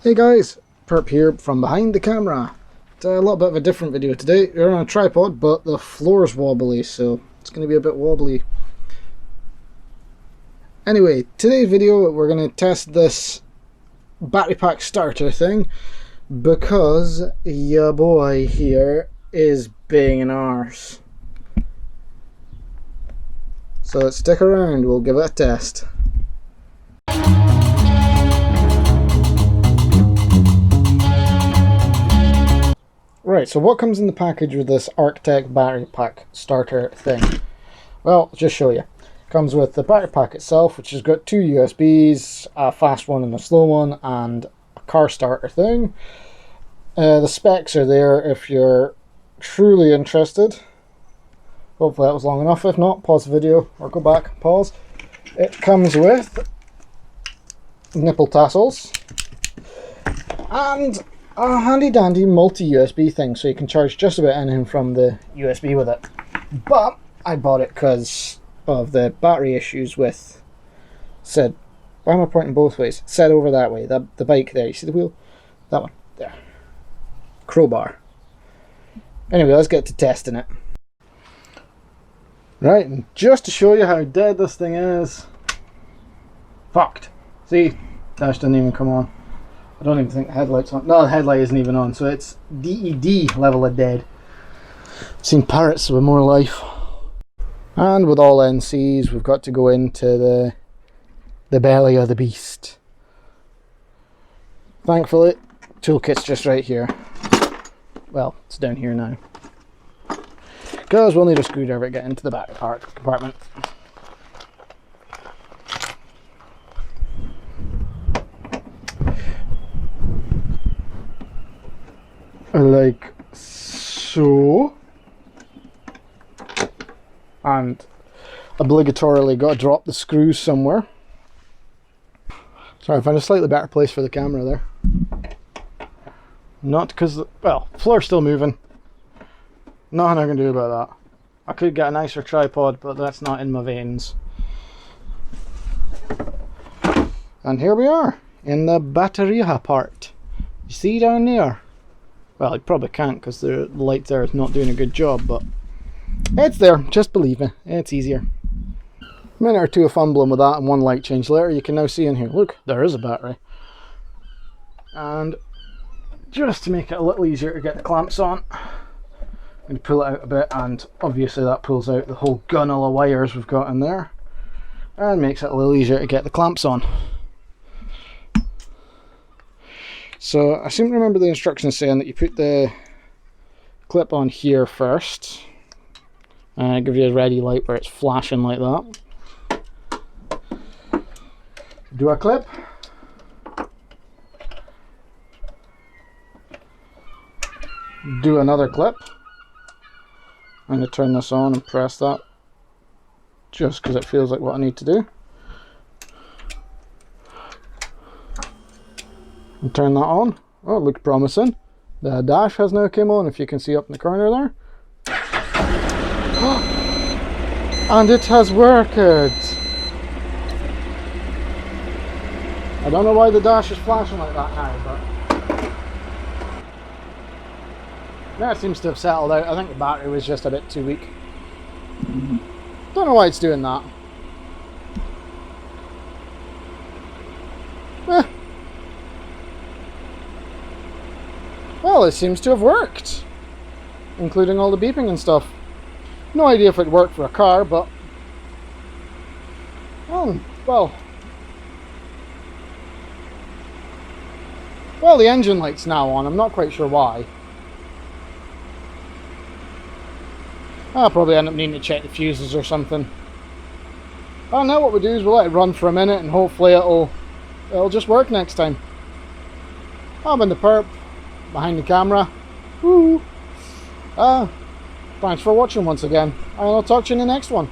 Hey guys, Purp here from behind the camera. It's a little bit of a different video today. We're on a tripod, but the floor's wobbly, so it's going to be a bit wobbly. Anyway, today's video we're going to test this battery pack starter thing because your boy here is being an arse. So stick around, we'll give it a test. Right, so what comes in the package with this artech battery pack starter thing? Well, I'll just show you. It comes with the battery pack itself, which has got two USBs, a fast one and a slow one, and a car starter thing. The specs are there if you're truly interested. Hopefully that was long enough. If not, pause the video or go back, pause. It comes with nipple tassels and a handy dandy multi-USB thing, so you can charge just about anything from the USB with it. But I bought it because of the battery issues with said, why am I pointing both ways? Said over that way, the bike there, you see the wheel? That one, there. Crowbar. Anyway, let's get to testing it. Right, and just to show you how dead this thing is. Fucked. See, dash didn't even come on. I don't even think the headlight's on. No, the headlight isn't even on, so it's DED level of dead. I've seen parrots with more life. And with all NCs, we've got to go into the belly of the beast. Thankfully, toolkit's just right here. Well, it's down here now. Because we'll need a screwdriver to get into the back part compartment. Like so, and obligatorily got to drop the screws somewhere. Sorry, I found a slightly better place for the camera there. Not because, well, floor's still moving. Nothing I can do about that. I could get a nicer tripod, but that's not in my veins. And here we are in the bateria part. You see down there? Well, I probably can't because the light there is not doing a good job, but it's there. Just believe me, it's easier. A minute or two of fumbling with that and one light change later, you can now see in here, look, there is a battery. And just to make it a little easier to get the clamps on, I'm going to pull it out a bit, and obviously that pulls out the whole gunnel of wires we've got in there and makes it a little easier to get the clamps on. So I seem to remember the instructions saying that you put the clip on here first, and it gives you a ready light where it's flashing like that. Do a clip. Do another clip. I'm going to turn this on and press that just because it feels like what I need to do. And turn that on. Oh, it looks promising. The dash has now come on, if you can see up in the corner there. And it has worked. I don't know why the dash is flashing like that now, but that seems to have settled out. I think the battery was just a bit too weak. Don't know why it's doing that. Well, it seems to have worked, including all the beeping and stuff. No idea if it worked for a car, but well, the engine light's now on. I'm not quite sure why. I'll probably end up needing to check the fuses or something. Oh, now what we do is we'll let it run for a minute, and hopefully it'll just work next time. I've been the Purp. Behind the camera. Woo! Thanks for watching once again, and I'll talk to you in the next one.